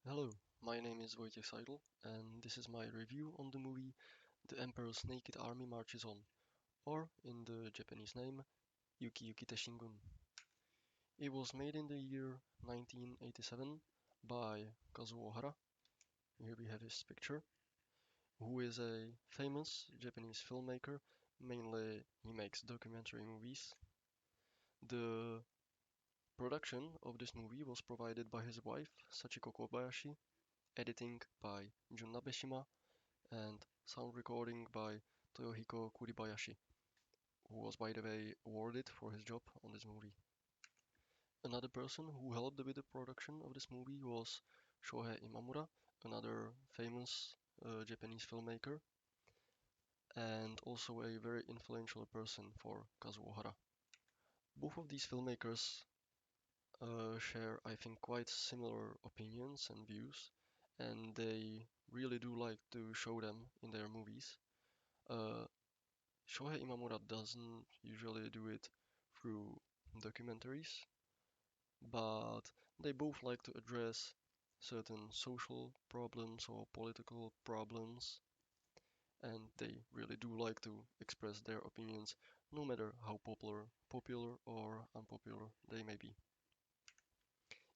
Hello, my name is Wojciech Seidel, and this is my review on the movie The Emperor's Naked Army Marches On, or in the Japanese name, yukite shingun. It was made in the year 1987 by Kazuo Hara. Here we have his picture, who is a famous Japanese filmmaker. Mainly, he makes documentary movies. The production of this movie was provided by his wife, Sachiko Kobayashi, editing by Jun Nabeshima, and sound recording by Toyohiko Kuribayashi, who was, by the way, awarded for his job on this movie. Another person who helped with the production of this movie was Shohei Imamura, another famous Japanese filmmaker, and also a very influential person for Kazuo Hara. Both of these filmmakers share, I think, quite similar opinions and views, and they really do like to show them in their movies. Uh, Shohei Imamura doesn't usually do it through documentaries, but they both like to address certain social problems or political problems, and they really do like to express their opinions, no matter how popular or unpopular they may be.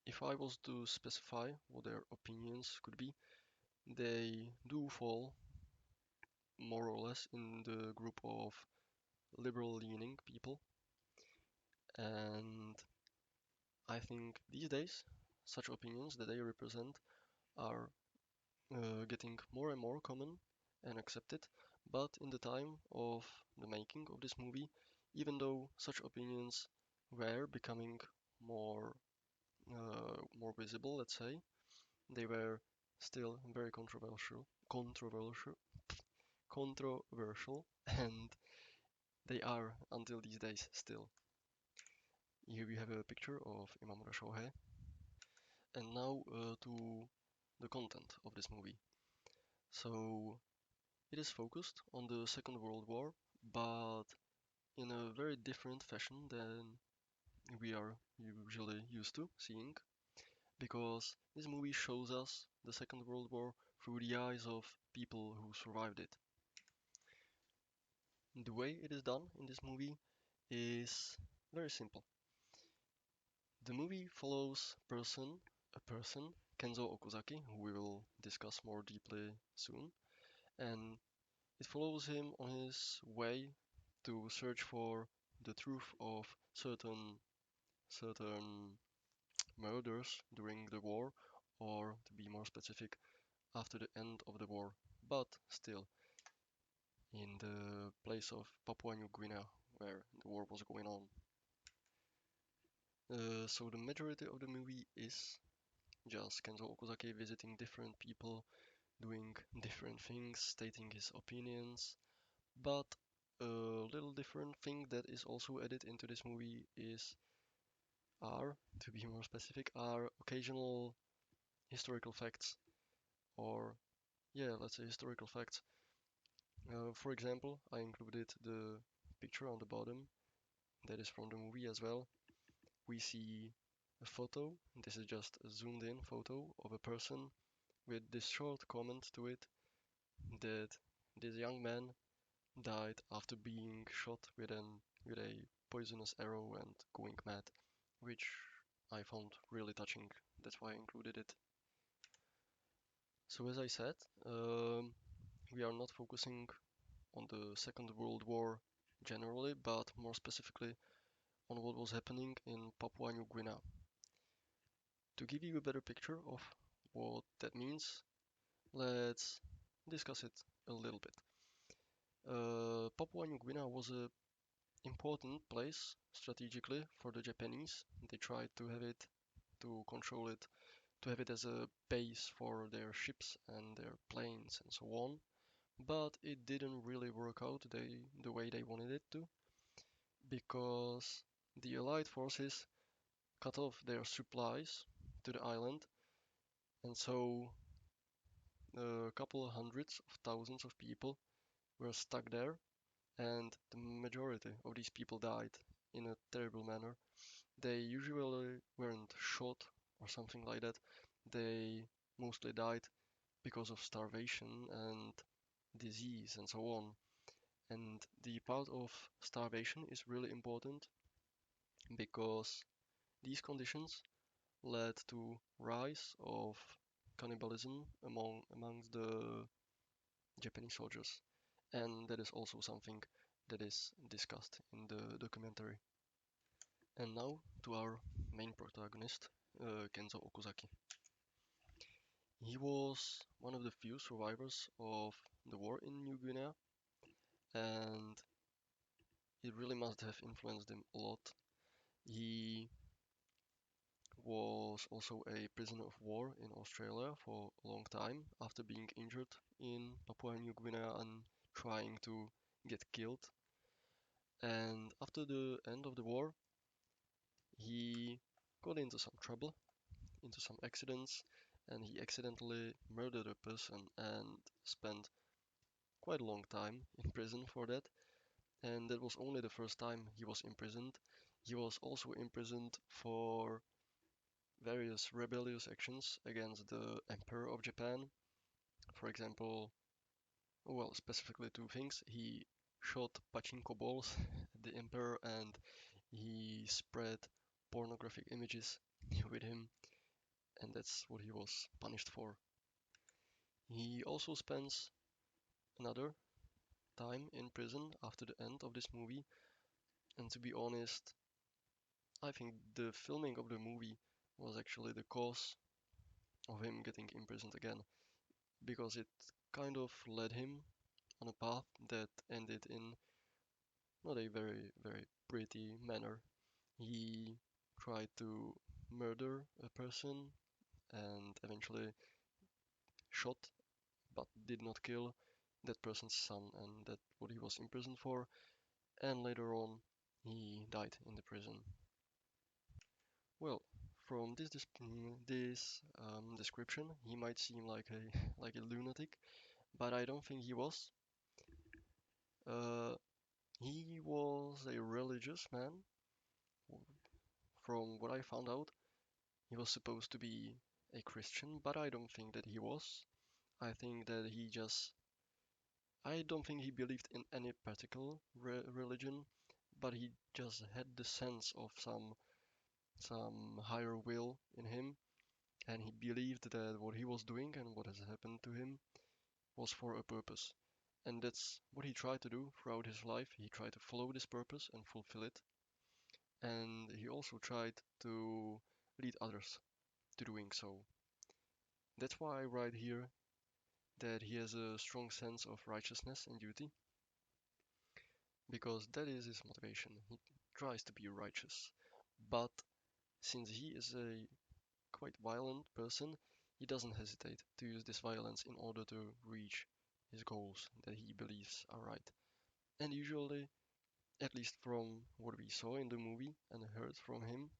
If I was to specify what their opinions could be, they do fall more or less in the group of liberal-leaning people, and I think these days, such opinions that they represent are getting more and more common and accepted. But in the time of the making of this movie, even though such opinions were becoming more more visible, let's say, they were still very controversial, and they are until these days still. Here we have a picture of Imamura Shohei. And now to the content of this movie. So it is focused on the Second World War, but in a very different fashion than we are usually used to seeing, because this movie shows us the Second World War through the eyes of people who survived it. The way it is done in this movie is very simple. The movie follows a person, Kenzo Okuzaki, who we will discuss more deeply soon, and it follows him on his way to search for the truth of certain murders during the war, or to be more specific, after the end of the war, but still in the place of Papua New Guinea where the war was going on. So the majority of the movie is just Kenzo Okuzaki visiting different people, doing different things, stating his opinions, but a little different thing that is also added into this movie to be more specific, are occasional historical facts, or yeah, let's say historical facts. For example, I included the picture on the bottom that is from the movie as well. We see a photo. This is just a zoomed in photo of a person with this short comment to it that this young man died after being shot with a poisonous arrow and going mad, which I found really touching. That's why I included it. So as I said, um, we are not focusing on the Second World War generally, but more specifically on what was happening in Papua New Guinea. To give you a better picture of what that means, let's discuss it a little bit. Papua New Guinea was a important place strategically for the Japanese. They tried to have it, to control it, to have it as a base for their ships and their planes and so on. But it didn't really work out the way they wanted it to, because the Allied forces cut off their supplies to the island, and so a couple of hundreds of thousands of people were stuck there, and the majority of these people died in a terrible manner. They usually weren't shot or something like that. They mostly died because of starvation and disease and so on. And the part of starvation is really important because these conditions led to rise of cannibalism amongst the Japanese soldiers. And that is also something that is discussed in the documentary. And now to our main protagonist, Kenzo Okuzaki. He was one of the few survivors of the war in New Guinea, and it really must have influenced him a lot. He was also a prisoner of war in Australia for a long time after being injured in Papua New Guinea and trying to get killed. And after the end of the war, he got into some trouble, into some accidents, and he accidentally murdered a person and spent quite a long time in prison for that. And that was only the first time he was imprisoned. He was also imprisoned for various rebellious actions against the Emperor of Japan. For example, well, specifically two things. He shot pachinko balls at the Emperor and he spread pornographic images with him, and that's what he was punished for. He also spends another time in prison after the end of this movie, and to be honest, I think the filming of the movie was actually the cause of him getting imprisoned again, because it kind of led him on a path that ended in not a very, very pretty manner. He tried to murder a person and eventually shot but did not kill that person's son, and that's what he was imprisoned for. And later on, he died in the prison. Well, from this description, he might seem like a like a lunatic, but I don't think he was. Uh, he was a religious man. From what I found out, he was supposed to be a Christian, but I don't think that he was. I think that he just I don't think he believed in any particular religion, but he just had the sense of some higher will in him, and he believed that what he was doing and what has happened to him was for a purpose. And that's what he tried to do throughout his life. He tried to follow this purpose and fulfill it. And he also tried to lead others to doing so. That's why I write here that he has a strong sense of righteousness and duty, because that is his motivation. He tries to be righteous. But since he is a quite violent person, he doesn't hesitate to use this violence in order to reach his goals that he believes are right. And usually, at least from what we saw in the movie and heard from him,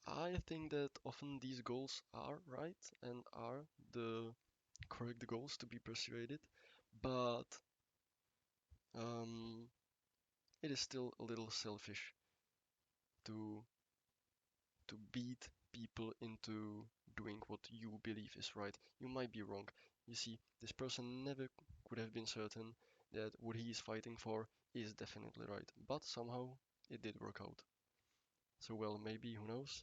I think that often these goals are right and are the correct goals to be persuaded, but um, it is still a little selfish to beat people into doing what you believe is right. You might be wrong. You see, this person never could have been certain that what he is fighting for is definitely right, but somehow it did work out. So, well, maybe, who knows?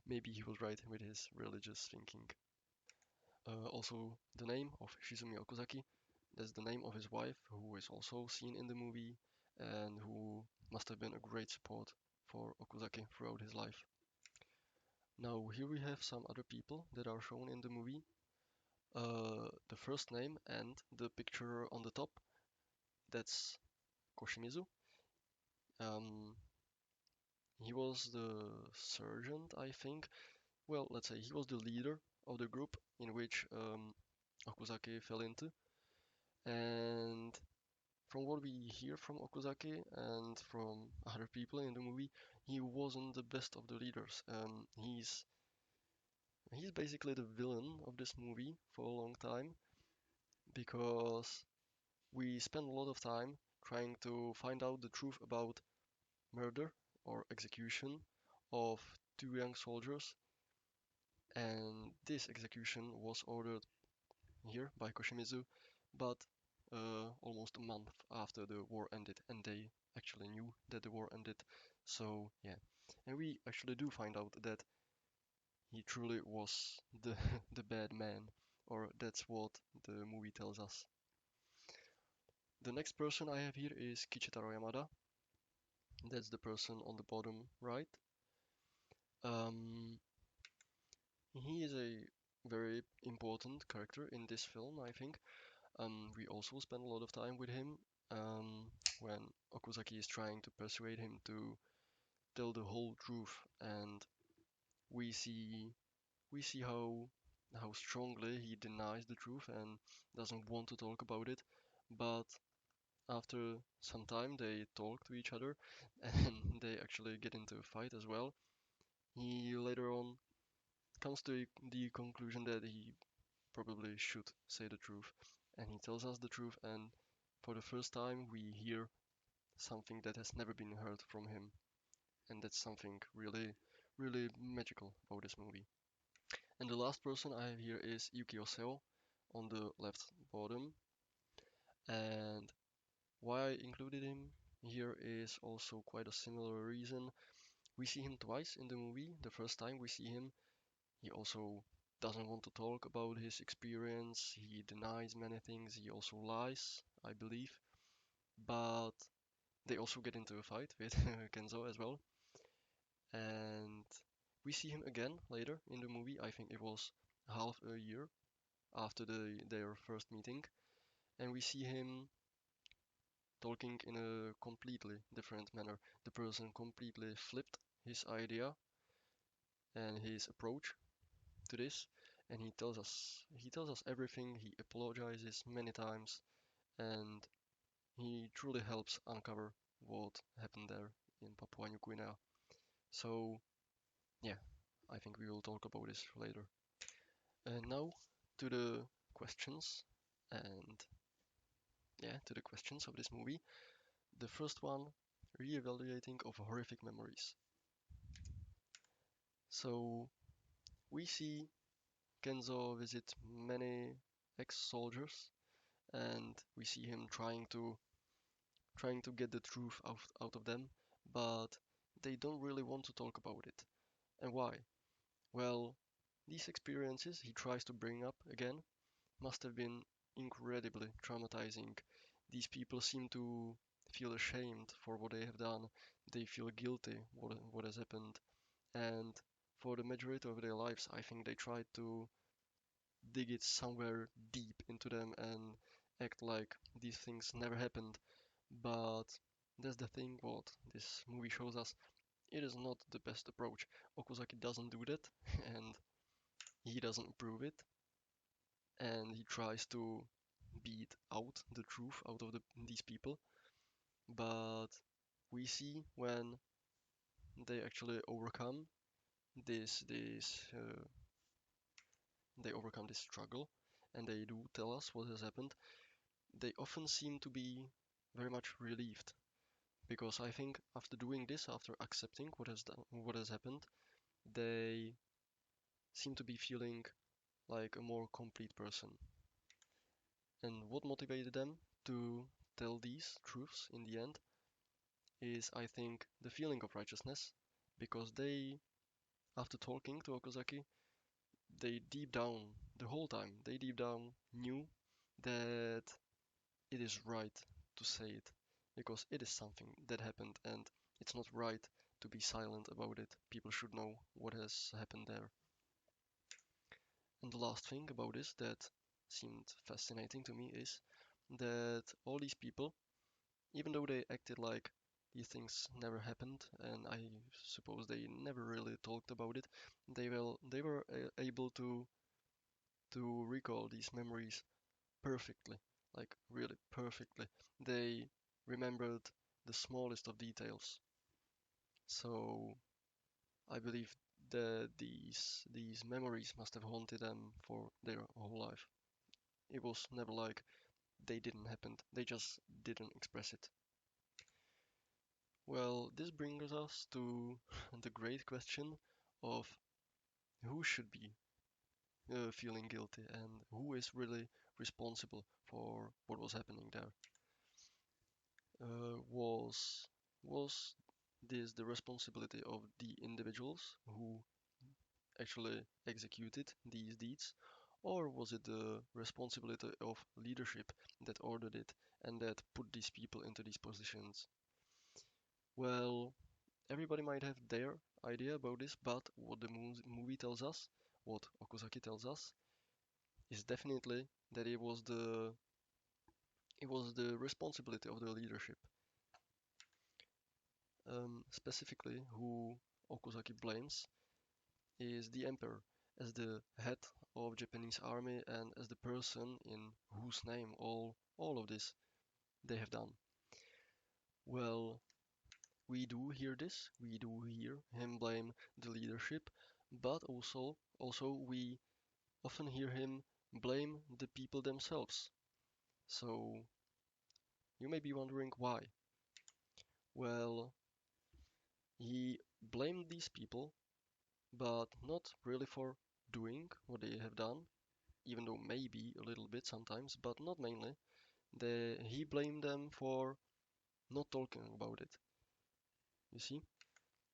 Maybe he was right with his religious thinking. Also, the name of Shizumi Okuzaki, that's the name of his wife, who is also seen in the movie and who must have been a great support for Okuzaki throughout his life. Now, here we have some other people that are shown in the movie. The first name and the picture on the top, that's Koshimizu. Um, he was the sergeant, I think. Well, let's say he was the leader of the group in which Okuzaki fell into. And from what we hear from Okuzaki and from other people in the movie, he wasn't the best of the leaders. He's basically the villain of this movie for a long time because we spend a lot of time trying to find out the truth about murder or execution of two young soldiers, and This execution was ordered here by Koshimizu, but almost a month after the war ended, and they actually knew that the war ended. So yeah, and we actually do find out that he truly was the the bad man, or that's what the movie tells us. The next person I have here is Kichitaro Yamada. That's the person on the bottom right. Um, he is a very important character in this film, I think. We also spend a lot of time with him when Okuzaki is trying to persuade him to tell the whole truth, and we see we see how strongly he denies the truth and doesn't want to talk about it. But after some time, they talk to each other, and they actually get into a fight as well. He later on comes to the conclusion that he probably should say the truth, and he tells us the truth, and for the first time we hear something that has never been heard from him, and that's something really, really magical about this movie. And the last person I have here is Yuki Oseo on the left bottom, and why I included him here is also quite a similar reason. We see him twice in the movie. The first time we see him, he also doesn't want to talk about his experience. He denies many things. He also lies, I believe. But they also get into a fight with Kenzo as well. And we see him again later in the movie. I think it was half a year after their first meeting. And we see him talking in a completely different manner. The person completely flipped his idea and his approach to this, and he tells us everything. He apologizes many times, and he truly helps uncover what happened there in Papua New Guinea. So yeah, I think we will talk about this later. And now to the questions, and yeah, to the questions of this movie. The first one, re-evaluating of horrific memories. So we see Kenzo visit many ex-soldiers, and we see him trying to get the truth out of them, but they don't really want to talk about it. And why? Well, these experiences he tries to bring up again must have been incredibly traumatizing. These people seem to feel ashamed for what they have done. They feel guilty what has happened, and for the majority of their lives, I think they try to dig it somewhere deep into them and act like these things never happened. But that's the thing what this movie shows us. It is not the best approach. Okuzaki doesn't do that, and he doesn't approve it, and he tries to beat out the truth out of these people. But we see when they actually this they overcome this struggle, and they do tell us what has happened. They often seem to be very much relieved, because I think after doing this, after accepting what has happened, they seem to be feeling like a more complete person. And what motivated them to tell these truths in the end is, I think, the feeling of righteousness, because after talking to Okazaki, they deep down, the whole time, they deep down knew that it is right to say it, because it is something that happened, and it's not right to be silent about it. People should know what has happened there. And the last thing about this that seemed fascinating to me is that all these people, even though they acted like these things never happened, and I suppose they never really talked about it, they were able to recall these memories perfectly, like really perfectly. They remembered the smallest of details. So I believe that these memories must have haunted them for their whole life. It was never like they didn't happen. They just didn't express it. Well, this brings us to the great question of who should be feeling guilty and who is really responsible for what was happening there. Was this the responsibility of the individuals who actually executed these deeds, or was it the responsibility of leadership that ordered it and that put these people into these positions? Well, everybody might have their idea about this, but what the movie tells us, what Okuzaki tells us, is definitely that it was the responsibility of the leadership. Specifically, who Okuzaki blames is the emperor as the head of Japanese army and as the person in whose name all of this they have done. Well, we do hear this, we do hear him blame the leadership, but also we often hear him blame the people themselves. So you may be wondering why. Well, he blamed these people, but not really for doing what they have done, even though maybe a little bit sometimes, but not mainly. He blamed them for not talking about it. You see?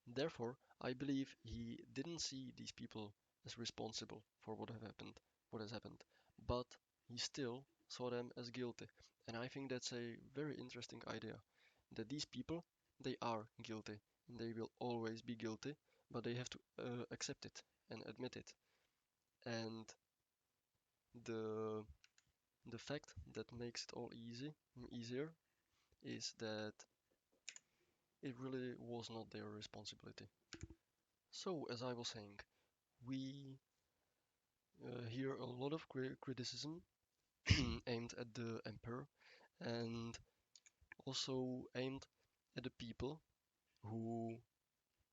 Therefore, I believe he didn't see these people as responsible for what has happened, but he still saw them as guilty. And I think that's a very interesting idea. That these people, they are guilty, and they will always be guilty, but they have to accept it and admit it. And the the fact that makes it all easier is that it really was not their responsibility. So, as I was saying, we hear a lot of criticism aimed at the emperor and also aimed at the people who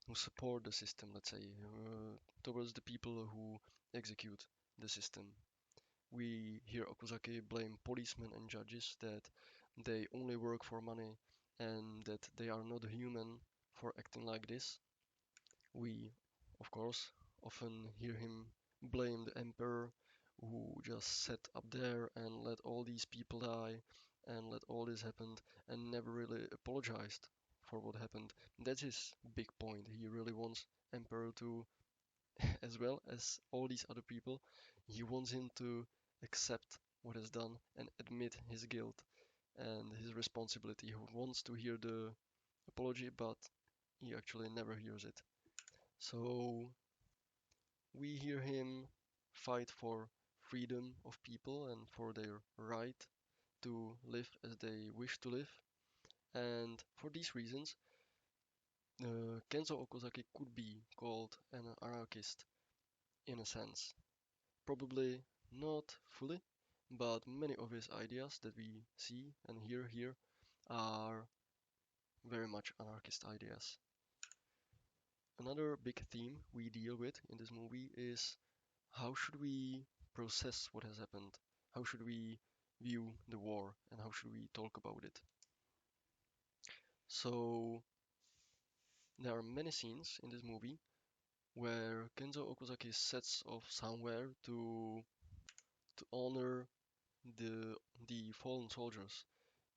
who support the system, let's say, towards the people who execute the system. We hear Okuzaki blame policemen and judges that they only work for money and that they are not human for acting like this. We, of course, often hear him blame the emperor who just sat up there and let all these people die and let all this happen and never really apologized for what happened. That's his big point. He really wants emperor to, as well as all these other people, he wants him to accept what is done and admit his guilt and his responsibility. He wants to hear the apology, but he actually never hears it. So we hear him fight for freedom of people and for their right to live as they wish to live. And for these reasons, Kenzo Okuzaki could be called an anarchist in a sense. Probably not fully, but many of his ideas that we see and hear here are very much anarchist ideas. Another big theme we deal with in this movie is how should we process what has happened? How should we view the war and how should we talk about it? So there are many scenes in this movie where Kenzo Okuzaki sets off somewhere to honor the fallen soldiers.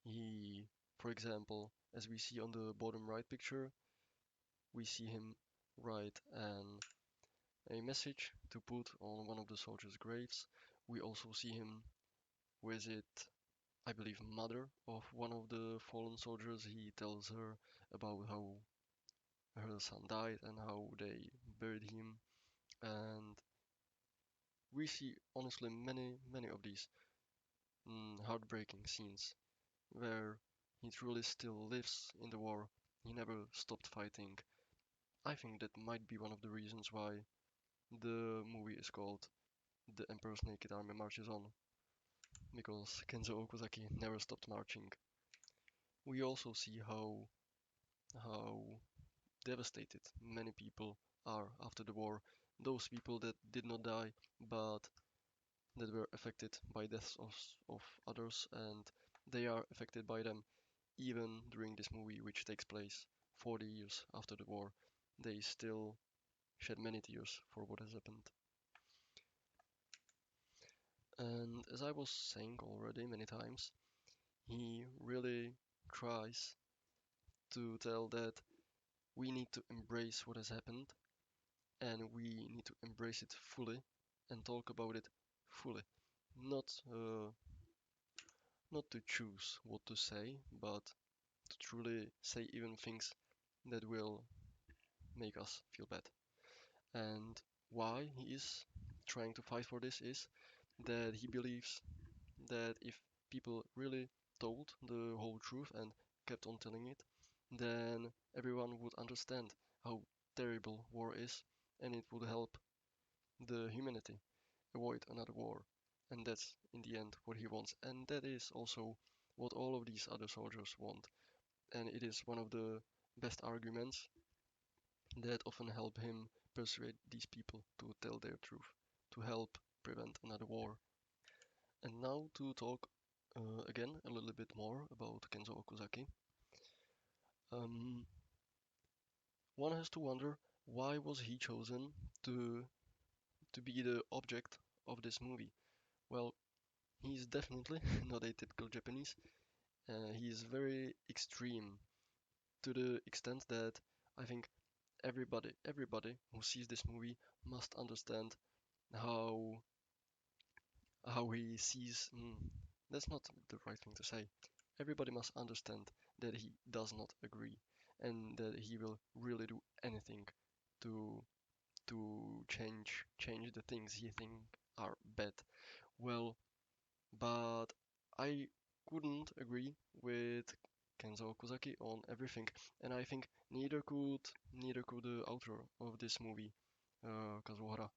He, for example, as we see on the bottom right picture, we see him write a message to put on one of the soldiers' graves. We also see him visit, I believe, mother of one of the fallen soldiers. He tells her about how her son died and how they buried him. And we see honestly many of these heartbreaking scenes where he truly still lives in the war. He never stopped fighting. I think that might be one of the reasons why the movie is called The Emperor's Naked Army Marches On, because Kenzo Okuzaki never stopped marching. We also see how devastated many people are after the war. Those people that did not die, but that were affected by deaths of others, and they are affected by them even during this movie, which takes place 40 years after the war. They still shed many tears for what has happened. And as I was saying already many times, he really tries to tell that we need to embrace what has happened and we need to embrace it fully and talk about it fully. Not not to choose what to say, but to truly say even things that will make us feel bad. And why he is trying to fight for this is that he believes that if people really told the whole truth and kept on telling it, then everyone would understand how terrible war is and it would help the humanity avoid another war. And that's in the end what he wants. And that is also what all of these other soldiers want. And it is one of the best arguments that often help him persuade these people to tell their truth, to help prevent another war. And now to talk again a little bit more about Kenzo Okuzaki. Um, One has to wonder why was he chosen to to be the object of this movie? Well, he's definitely not a typical Japanese. He is very extreme to the extent that I think everybody who sees this movie must understand how he sees. That's not the right thing to say. Everybody must understand that he does not agree, and that he will really do anything to change the things he think are bad. Well, but I couldn't agree with Kenzo Kozaki on everything, and I think neither could the author of this movie, Kazuhara.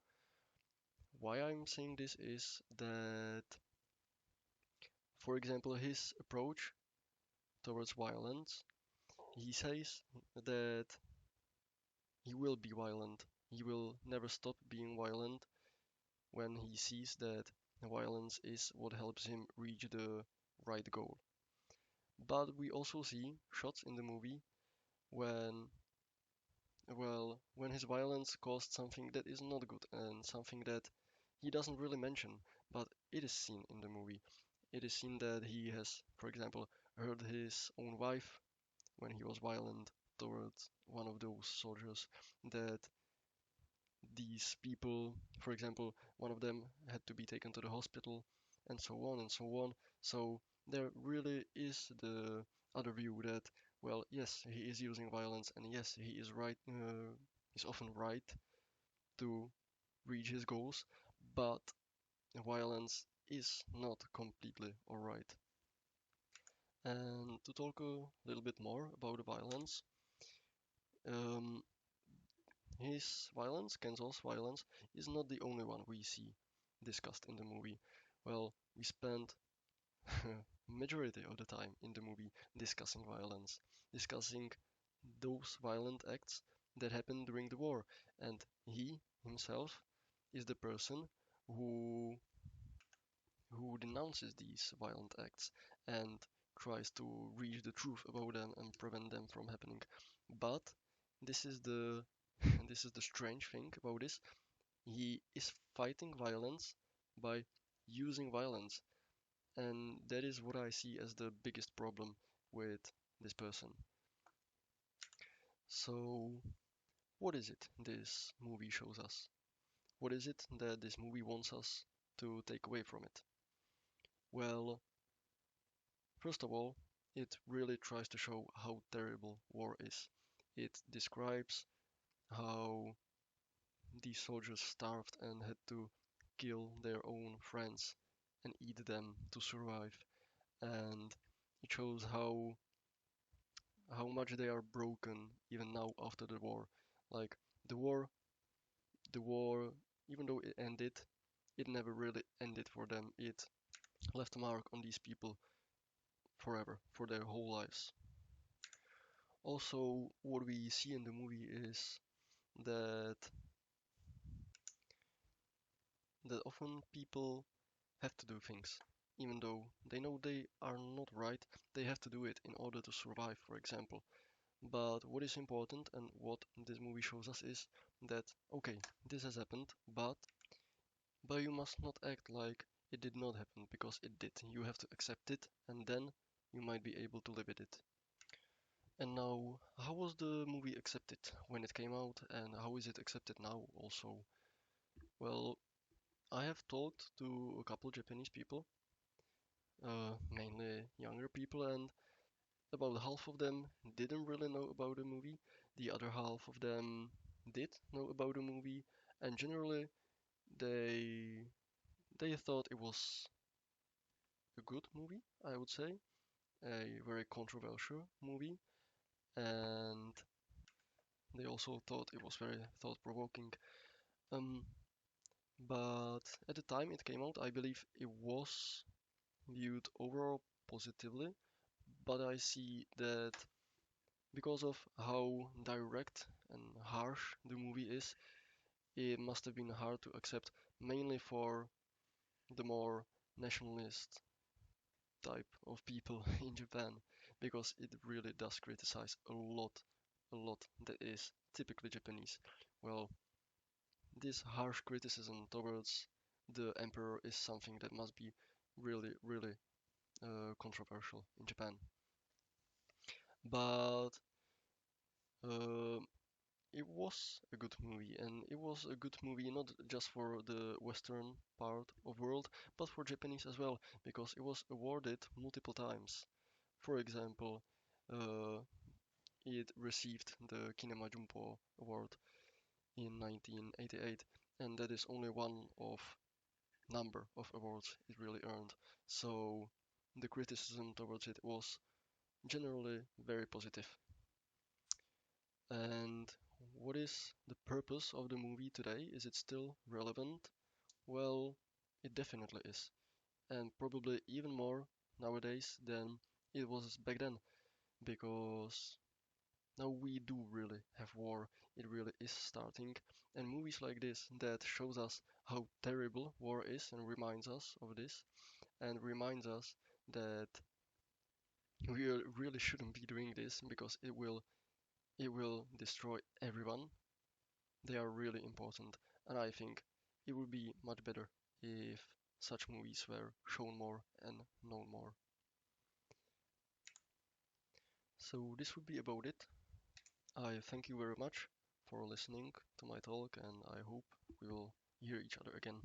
Why I'm saying this is that, for example, his approach towards violence, he says that he will be violent. He will never stop being violent when he sees that violence is what helps him reach the right goal. But we also see shots in the movie when, well, when his violence caused something that is not good and something that he doesn't really mention, but it is seen in the movie. It is seen that he has, for example, hurt his own wife when he was violent towards one of those soldiers, that these people, for example, one of them had to be taken to the hospital, and so on and so on. So there really is the other view that, well, yes, he is using violence, and yes, he is right, he's often right to reach his goals, but violence is not completely alright. And to talk a little bit more about the violence, um, his violence, Kenzo's violence, is not the only one we see discussed in the movie. Well, we spend majority of the time in the movie discussing violence, discussing those violent acts that happened during the war, and he himself is the person who denounces these violent acts and tries to reach the truth about them and prevent them from happening. But this is the this is the strange thing about this. He is fighting violence by using violence, and that is what I see as the biggest problem with this person. So, what is it this movie shows us? What is it that this movie wants us to take away from it? Well, first of all, it really tries to show how terrible war is. It describes how these soldiers starved and had to kill their own friends and eat them to survive. And it shows how much they are broken even now after the war. Like the war, the war, even though it ended, it never really ended for them. It left a mark on these people forever, for their whole lives. Also, what we see in the movie is that often people have to do things, even though they know they are not right, they have to do it in order to survive, for example. But what is important and what this movie shows us is that, okay, this has happened, but you must not act like it did not happen because it did. You have to accept it and then you might be able to live with it. And now, how was the movie accepted when it came out and how is it accepted now also? Well, I have talked to a couple Japanese people, mainly younger people, and about half of them didn't really know about the movie. The other half of them did know about the movie, and generally they they thought it was a good movie, I would say, a very controversial movie, and they also thought it was very thought-provoking. Um, but at the time it came out, I believe it was viewed overall positively, but I see that because of how direct and harsh the movie is, it must have been hard to accept, mainly for the more nationalist type of people in Japan, because it really does criticize a lot that is typically Japanese. Well, this harsh criticism towards the emperor is something that must be really controversial in Japan. But uh, it was a good movie, and it was a good movie not just for the Western part of world, but for Japanese as well, because it was awarded multiple times. For example, uh, it received the Kinema Junpo Award in 1988, and that is only one of number of awards it really earned. So the criticism towards it was generally very positive. And what is the purpose of the movie today? Is it still relevant? Well, it definitely is, and probably even more nowadays than it was back then, because now we do really have war. It really is starting, and movies like this that shows us how terrible war is and reminds us of this, and reminds us that we really shouldn't be doing this because it will destroy everyone. They are really important, and I think it would be much better if such movies were shown more and known more. So this would be about it. I thank you very much for listening to my talk, and I hope we will hear each other again.